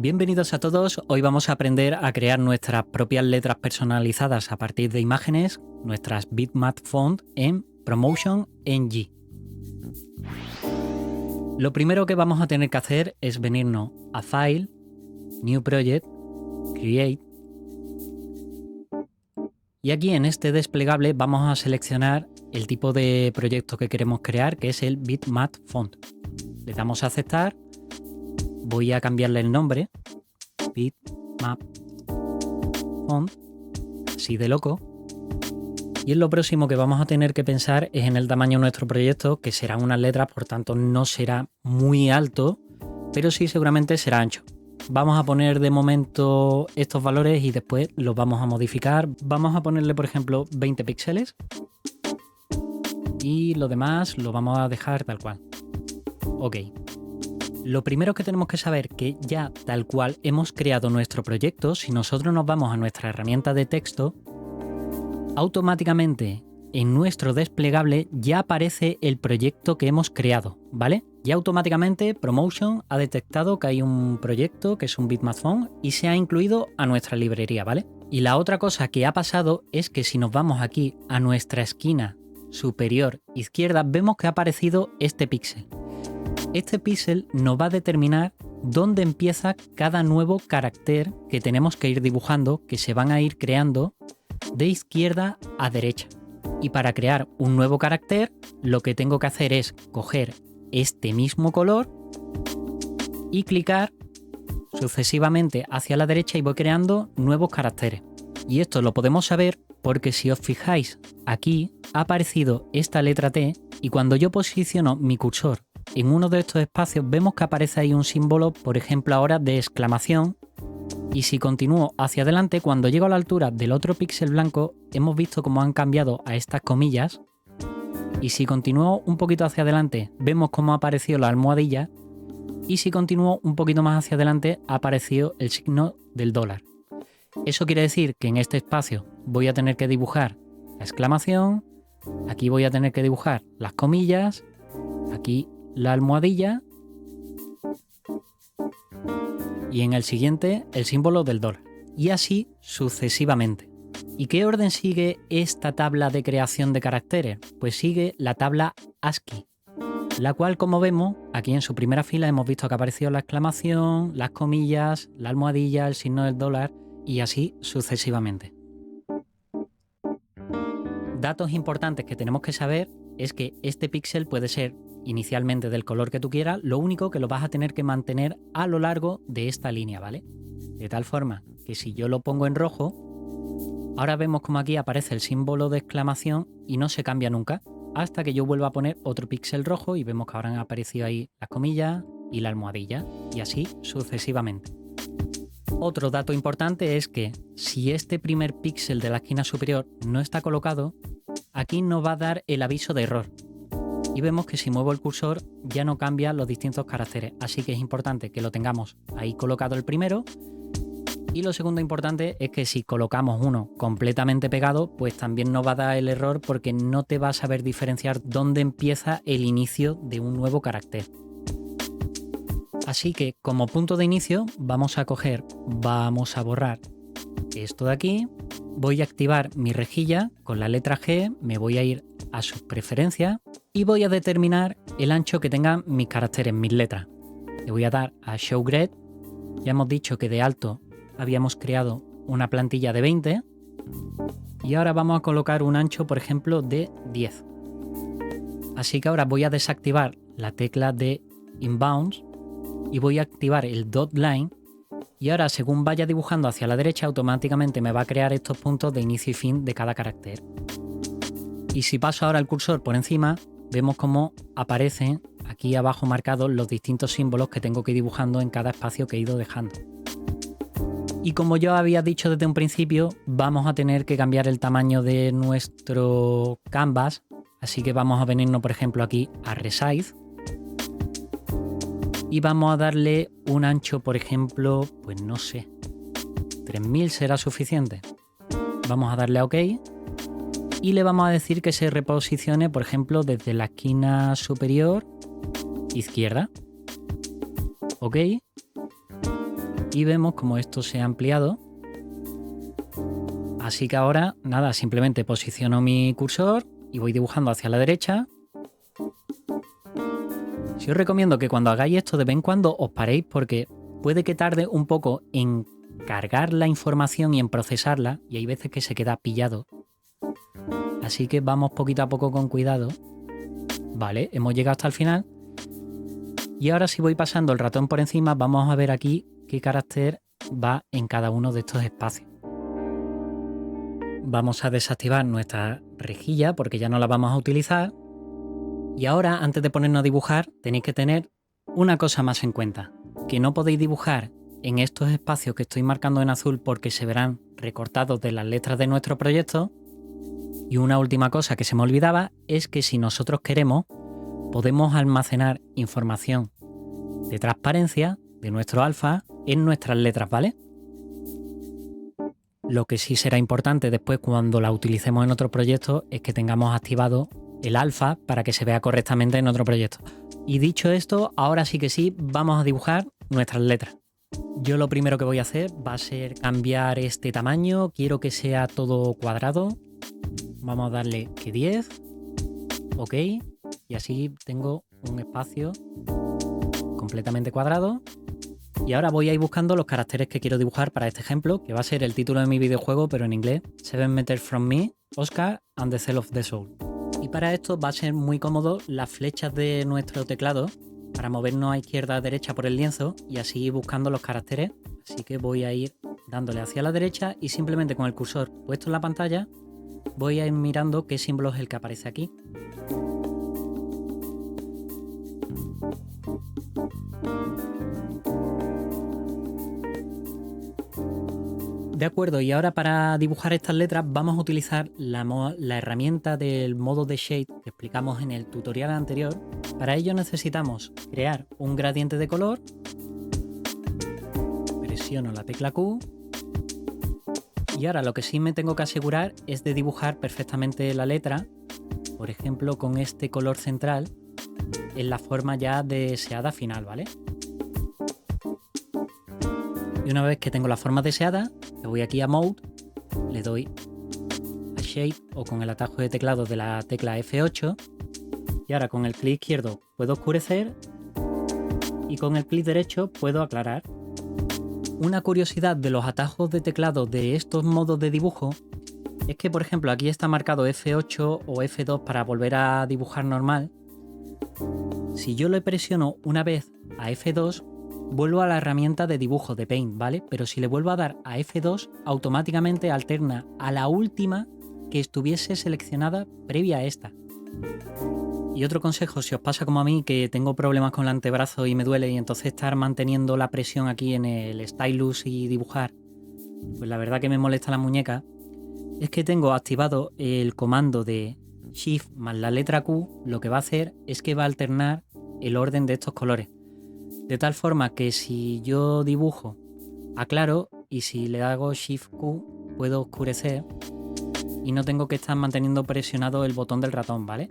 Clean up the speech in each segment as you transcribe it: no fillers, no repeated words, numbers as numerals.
Bienvenidos a todos, hoy vamos a aprender a crear nuestras propias letras personalizadas a partir de imágenes, nuestras bitmap font en Promotion NG. Lo primero que vamos a tener que hacer es venirnos a File, New Project, Create, y aquí en este desplegable vamos a seleccionar el tipo de proyecto que queremos crear, que es el bitmap font. Le damos a aceptar. Voy a cambiarle el nombre, bitmap font, así de loco. Y en lo próximo que vamos a tener que pensar es en el tamaño de nuestro proyecto, que serán unas letras, por tanto no será muy alto, pero sí seguramente será ancho. Vamos a poner de momento estos valores y después los vamos a modificar. Vamos a ponerle, por ejemplo, 20 píxeles y lo demás lo vamos a dejar tal cual. Ok. Lo primero que tenemos que saber que ya tal cual hemos creado nuestro proyecto, si nosotros nos vamos a nuestra herramienta de texto, automáticamente en nuestro desplegable ya aparece el proyecto que hemos creado, ¿vale? Ya automáticamente Promotion ha detectado que hay un proyecto que es un bitmap font y se ha incluido a nuestra librería, ¿vale? Y la otra cosa que ha pasado es que si nos vamos aquí a nuestra esquina superior izquierda, vemos que ha aparecido este píxel. Este píxel nos va a determinar dónde empieza cada nuevo carácter que tenemos que ir dibujando, que se van a ir creando de izquierda a derecha. Y para crear un nuevo carácter, lo que tengo que hacer es coger este mismo color y clicar sucesivamente hacia la derecha y voy creando nuevos caracteres. Y esto lo podemos saber porque si os fijáis aquí ha aparecido esta letra T y cuando yo posiciono mi cursor en uno de estos espacios vemos que aparece ahí un símbolo, por ejemplo ahora de exclamación, y si continúo hacia adelante, cuando llego a la altura del otro píxel blanco, hemos visto cómo han cambiado a estas comillas, y si continúo un poquito hacia adelante, vemos cómo ha aparecido la almohadilla, y si continúo un poquito más hacia adelante, ha aparecido el signo del dólar. Eso quiere decir que en este espacio voy a tener que dibujar la exclamación, aquí voy a tener que dibujar las comillas, aquí la almohadilla y en el siguiente el símbolo del dólar y así sucesivamente. ¿Y qué orden sigue esta tabla de creación de caracteres? Pues sigue la tabla ASCII, la cual, como vemos aquí en su primera fila hemos visto que ha aparecido la exclamación, las comillas, la almohadilla, el signo del dólar y así sucesivamente. Datos importantes que tenemos que saber es que este píxel puede ser inicialmente del color que tú quieras, lo único que lo vas a tener que mantener a lo largo de esta línea, ¿vale? De tal forma que si yo lo pongo en rojo, ahora vemos como aquí aparece el símbolo de exclamación y no se cambia nunca, hasta que yo vuelva a poner otro píxel rojo y vemos que ahora han aparecido ahí las comillas y la almohadilla, y así sucesivamente. Otro dato importante es que si este primer píxel de la esquina superior no está colocado, aquí nos va a dar el aviso de error. Y vemos que si muevo el cursor ya no cambia los distintos caracteres, así que es importante que lo tengamos ahí colocado el primero. Y lo segundo importante es que si colocamos uno completamente pegado, pues también nos va a dar el error porque no te va a saber diferenciar dónde empieza el inicio de un nuevo carácter. Así que como punto de inicio vamos a borrar esto de aquí, voy a activar mi rejilla con la letra G, me voy a ir a sus preferencias y voy a determinar el ancho que tengan mis caracteres, mis letras. Le voy a dar a Show Grid, ya hemos dicho que de alto habíamos creado una plantilla de 20 y ahora vamos a colocar un ancho, por ejemplo, de 10. Así que ahora voy a desactivar la tecla de Inbounds y voy a activar el Dot Line y ahora según vaya dibujando hacia la derecha automáticamente me va a crear estos puntos de inicio y fin de cada carácter. Y si paso ahora el cursor por encima, vemos cómo aparecen aquí abajo marcados los distintos símbolos que tengo que ir dibujando en cada espacio que he ido dejando. Y como yo había dicho desde un principio, vamos a tener que cambiar el tamaño de nuestro canvas, así que vamos a venirnos por ejemplo aquí a Resize y vamos a darle un ancho, por ejemplo, pues no sé, 3000 será suficiente. Vamos a darle a OK y le vamos a decir que se reposicione, por ejemplo, desde la esquina superior izquierda. OK. y vemos como esto se ha ampliado. Así que ahora, nada, simplemente posiciono mi cursor y voy dibujando hacia la derecha. Si os recomiendo que cuando hagáis esto de vez en cuando os paréis porque puede que tarde un poco en cargar la información y en procesarla y hay veces que se queda pillado. Así que vamos poquito a poco con cuidado. Vale, hemos llegado hasta el final. Y ahora si voy pasando el ratón por encima vamos a ver aquí qué carácter va en cada uno de estos espacios. Vamos a desactivar nuestra rejilla porque ya no la vamos a utilizar. Y ahora, antes de ponernos a dibujar, tenéis que tener una cosa más en cuenta. Que no podéis dibujar en estos espacios que estoy marcando en azul porque se verán recortados de las letras de nuestro proyecto. Y una última cosa que se me olvidaba es que si nosotros queremos, podemos almacenar información de transparencia de nuestro alfa en nuestras letras, ¿vale? Lo que sí será importante después cuando la utilicemos en otro proyecto es que tengamos activado el alfa para que se vea correctamente en otro proyecto. Y dicho esto, ahora sí que sí, vamos a dibujar nuestras letras. Yo lo primero que voy a hacer va a ser cambiar este tamaño. Quiero que sea todo cuadrado. Vamos a darle que 10. Ok. Y así tengo un espacio completamente cuadrado. Y ahora voy a ir buscando los caracteres que quiero dibujar para este ejemplo, que va a ser el título de mi videojuego, pero en inglés. 7 Meters From Me, Oscar and the Cell of the Soul. Y para esto va a ser muy cómodo las flechas de nuestro teclado para movernos a izquierda a derecha por el lienzo y así ir buscando los caracteres. Así que voy a ir dándole hacia la derecha y simplemente con el cursor puesto en la pantalla voy a ir mirando qué símbolo es el que aparece aquí. De acuerdo, y ahora para dibujar estas letras vamos a utilizar la herramienta del modo de Shade que explicamos en el tutorial anterior. Para ello necesitamos crear un gradiente de color. Presiono la tecla Q. Y ahora lo que sí me tengo que asegurar es de dibujar perfectamente la letra, por ejemplo con este color central, en la forma ya deseada final, ¿vale? Y una vez que tengo la forma deseada, me voy aquí a Mode, le doy a Shape o con el atajo de teclado de la tecla F8 y ahora con el clic izquierdo puedo oscurecer y con el clic derecho puedo aclarar. Una curiosidad de los atajos de teclado de estos modos de dibujo es que, por ejemplo, aquí está marcado F8 o F2 para volver a dibujar normal. Si yo le presiono una vez a F2, vuelvo a la herramienta de dibujo de Paint, ¿vale? Pero si le vuelvo a dar a F2, automáticamente alterna a la última que estuviese seleccionada previa a esta. Y otro consejo, si os pasa como a mí, que tengo problemas con el antebrazo y me duele y entonces estar manteniendo la presión aquí en el stylus y dibujar, pues la verdad que me molesta la muñeca, es que tengo activado el comando de Shift más la letra Q, lo que va a hacer es que va a alternar el orden de estos colores. De tal forma que si yo dibujo aclaro y si le hago Shift Q puedo oscurecer y no tengo que estar manteniendo presionado el botón del ratón, ¿vale?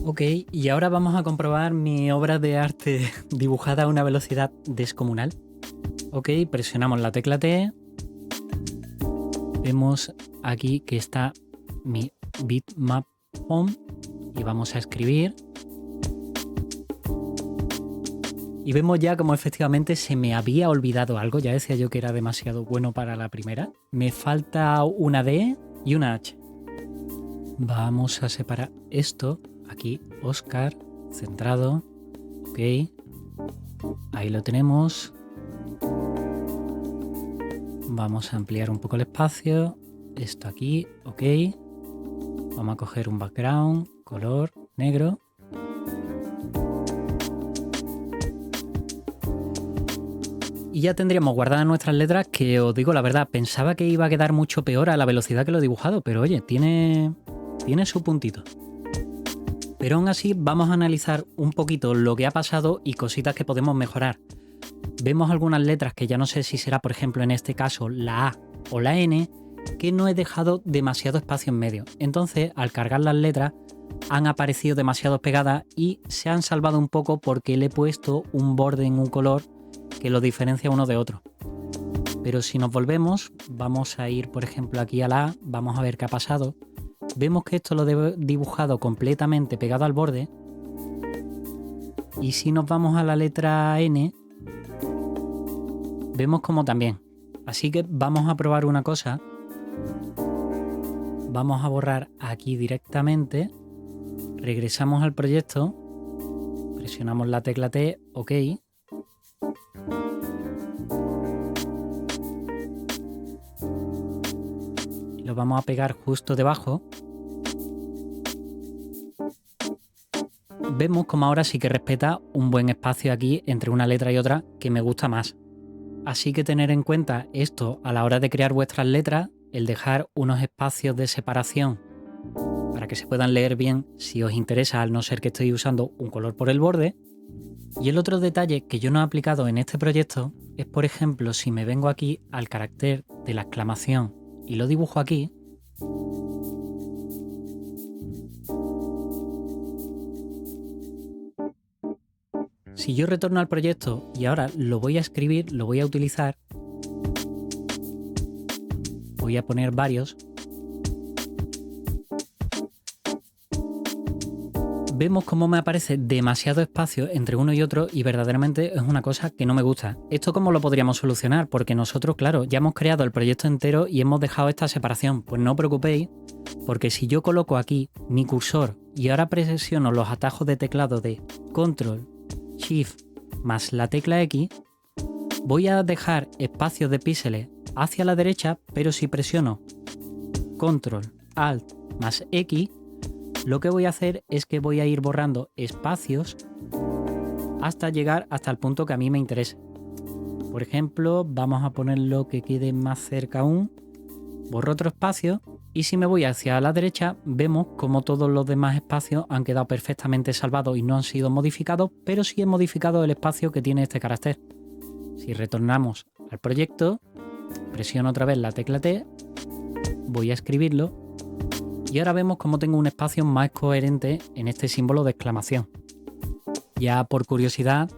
Ok, y ahora vamos a comprobar mi obra de arte dibujada a una velocidad descomunal. Ok, presionamos la tecla T. Vemos aquí que está mi bitmap home y vamos a escribir. Y vemos ya como efectivamente se me había olvidado algo. Ya decía yo que era demasiado bueno para la primera. Me falta una D y una H. Vamos a separar esto. Aquí, Oscar, centrado. Ok. Ahí lo tenemos. Vamos a ampliar un poco el espacio. Esto aquí, ok. Vamos a coger un background, color negro. Y ya tendríamos guardadas nuestras letras que, os digo la verdad, pensaba que iba a quedar mucho peor a la velocidad que lo he dibujado, pero oye, tiene su puntito. Pero aún así vamos a analizar un poquito lo que ha pasado y cositas que podemos mejorar. Vemos algunas letras que ya no sé si será, por ejemplo, en este caso la A, o la N que no he dejado demasiado espacio en medio. Entonces, al cargar las letras, han aparecido demasiado pegadas y se han salvado un poco porque le he puesto un borde en un color que lo diferencia uno de otro. Pero si nos volvemos, vamos a ir por ejemplo aquí a la A, vamos a ver qué ha pasado. Vemos que esto lo he dibujado completamente pegado al borde. Y si nos vamos a la letra N, vemos como también. Así que vamos a probar una cosa. Vamos a borrar aquí directamente. Regresamos al proyecto. Presionamos la tecla T, OK. Lo vamos a pegar justo debajo. Vemos como ahora sí que respeta un buen espacio aquí entre una letra y otra que me gusta más. Así que tener en cuenta esto a la hora de crear vuestras letras, el dejar unos espacios de separación para que se puedan leer bien si os interesa, al no ser que estéis usando un color por el borde. Y el otro detalle que yo no he aplicado en este proyecto es, por ejemplo, si me vengo aquí al carácter de la exclamación y lo dibujo aquí, si yo retorno al proyecto y ahora lo voy a escribir, lo voy a utilizar, voy a poner varios, vemos cómo me aparece demasiado espacio entre uno y otro y verdaderamente es una cosa que no me gusta. ¿Esto cómo lo podríamos solucionar? Porque nosotros, claro, ya hemos creado el proyecto entero y hemos dejado esta separación. Pues no os preocupéis, porque si yo coloco aquí mi cursor y ahora presiono los atajos de teclado de Control, Shift más la tecla X, voy a dejar espacios de píxeles hacia la derecha, pero si presiono Control, Alt más X, lo que voy a hacer es que voy a ir borrando espacios hasta llegar hasta el punto que a mí me interese. Por ejemplo, vamos a ponerlo que quede más cerca aún. Borro otro espacio y si me voy hacia la derecha vemos como todos los demás espacios han quedado perfectamente salvados y no han sido modificados, pero sí he modificado el espacio que tiene este carácter. Si retornamos al proyecto, presiono otra vez la tecla T, voy a escribirlo. Y ahora vemos cómo tengo un espacio más coherente en este símbolo de exclamación. Ya por curiosidad,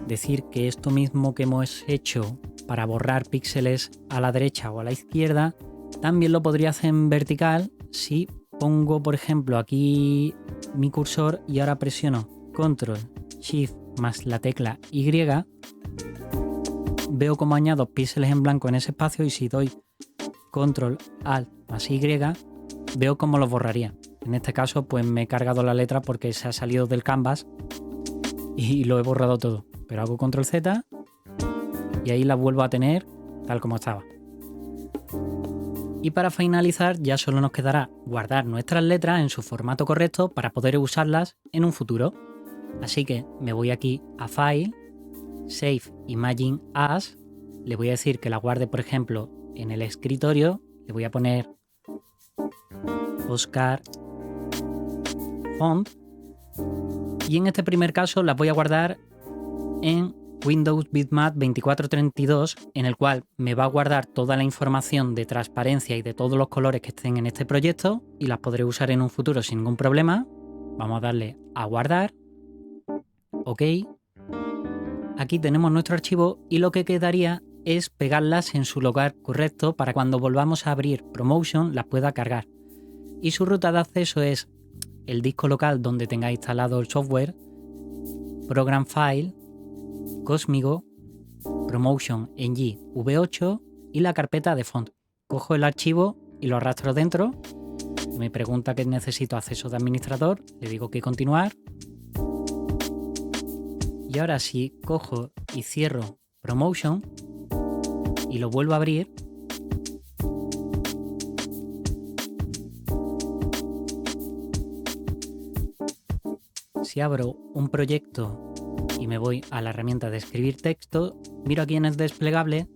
decir que esto mismo que hemos hecho para borrar píxeles a la derecha o a la izquierda, también lo podría hacer en vertical si pongo, por ejemplo, aquí mi cursor y ahora presiono Control, Shift más la tecla Y, veo cómo añado píxeles en blanco en ese espacio y si doy Control, Alt más Y, veo cómo los borraría. En este caso pues me he cargado la letra porque se ha salido del canvas y lo he borrado todo. Pero hago Control Z y ahí la vuelvo a tener tal como estaba. Y para finalizar ya solo nos quedará guardar nuestras letras en su formato correcto para poder usarlas en un futuro. Así que me voy aquí a File, Save Imagine As, le voy a decir que la guarde por ejemplo en el escritorio, le voy a poner Oscar Font y en este primer caso las voy a guardar en Windows Bitmap 2432, en el cual me va a guardar toda la información de transparencia y de todos los colores que estén en este proyecto y las podré usar en un futuro sin ningún problema. Vamos a darle a guardar, OK. Aquí tenemos nuestro archivo y lo que quedaría es pegarlas en su lugar correcto para cuando volvamos a abrir Promotion las pueda cargar. Y su ruta de acceso es el disco local donde tenga instalado el software, Program File, Cosmigo, Promotion NG V8 y la carpeta de font. Cojo el archivo y lo arrastro dentro. Me pregunta que necesito acceso de administrador, le digo que continuar. Y ahora si cojo y cierro Promotion y lo vuelvo a abrir, si abro un proyecto y me voy a la herramienta de escribir texto, miro aquí en el desplegable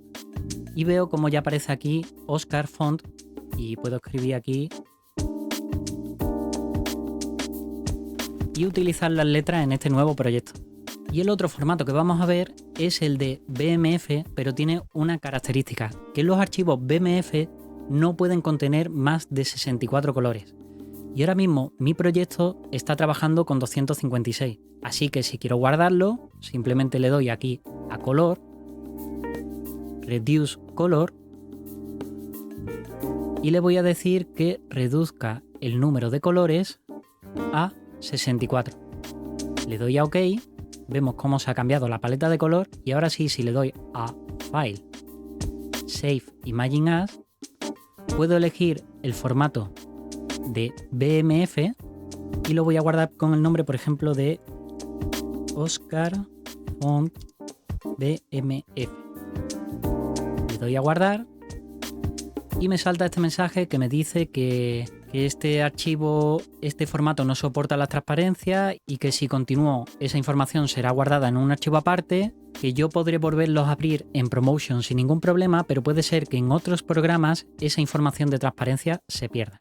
y veo como ya aparece aquí Oscar Font y puedo escribir aquí y utilizar las letras en este nuevo proyecto. Y el otro formato que vamos a ver es el de BMF, pero tiene una característica, que los archivos BMF no pueden contener más de 64 colores. Y ahora mismo mi proyecto está trabajando con 256, así que si quiero guardarlo, simplemente le doy aquí a Color, Reduce Color, y le voy a decir que reduzca el número de colores a 64. Le doy a OK, vemos cómo se ha cambiado la paleta de color y ahora sí, si le doy a File, Save Imagine As, puedo elegir el formato de BMF y lo voy a guardar con el nombre, por ejemplo, de Oscar Font BMF. Le doy a guardar y me salta este mensaje que me dice que este archivo, este formato no soporta la transparencia y que si continúo esa información será guardada en un archivo aparte, que yo podré volverlos a abrir en Promotion sin ningún problema, pero puede ser que en otros programas esa información de transparencia se pierda.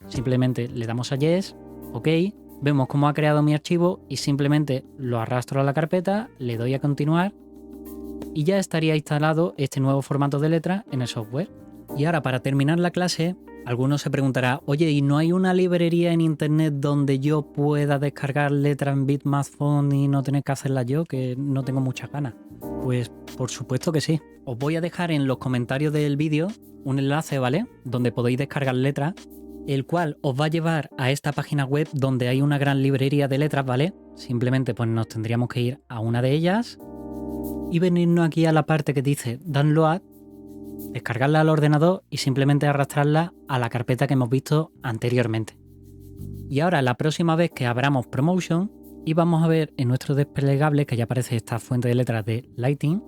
Simplemente le damos a Yes, OK, vemos cómo ha creado mi archivo y simplemente lo arrastro a la carpeta, le doy a continuar y ya estaría instalado este nuevo formato de letra en el software. Y ahora, para terminar la clase, alguno se preguntará, oye, ¿y no hay una librería en internet donde yo pueda descargar letras en Bitmath Font y no tener que hacerlas yo, que no tengo muchas ganas? Pues por supuesto que sí. Os voy a dejar en los comentarios del vídeo un enlace, ¿vale? Donde podéis descargar letras, el cual os va a llevar a esta página web donde hay una gran librería de letras, ¿vale? Simplemente pues nos tendríamos que ir a una de ellas y venirnos aquí a la parte que dice Download, descargarla al ordenador y simplemente arrastrarla a la carpeta que hemos visto anteriormente. Y ahora la próxima vez que abramos Promotion y vamos a ver en nuestro desplegable que ya aparece esta fuente de letras de Lighting,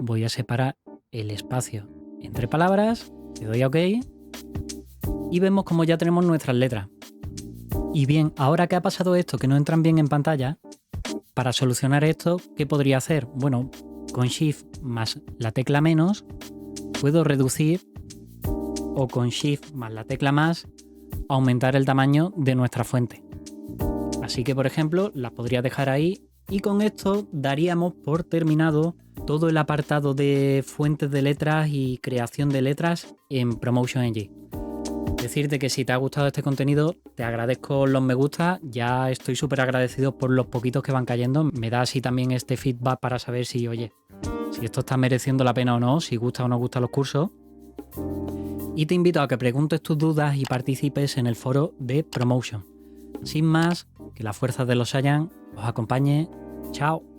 voy a separar el espacio entre palabras, le doy a OK y vemos como ya tenemos nuestras letras. Y bien, ahora que ha pasado esto, que no entran bien en pantalla, para solucionar esto, ¿qué podría hacer? Bueno, con Shift más la tecla menos puedo reducir, o con Shift más la tecla más aumentar el tamaño de nuestra fuente. Así que, por ejemplo, la podría dejar ahí y con esto daríamos por terminado todo el apartado de fuentes de letras y creación de letras en Promotion Engine. Decirte que si te ha gustado este contenido, te agradezco los me gusta, ya estoy súper agradecido por los poquitos que van cayendo, me da así también este feedback para saber si, oye, si esto está mereciendo la pena o no, si gusta o no gusta los cursos. Y te invito a que preguntes tus dudas y participes en el foro de Promotion. Sin más, que la fuerza de los Saiyan os acompañe. Chao.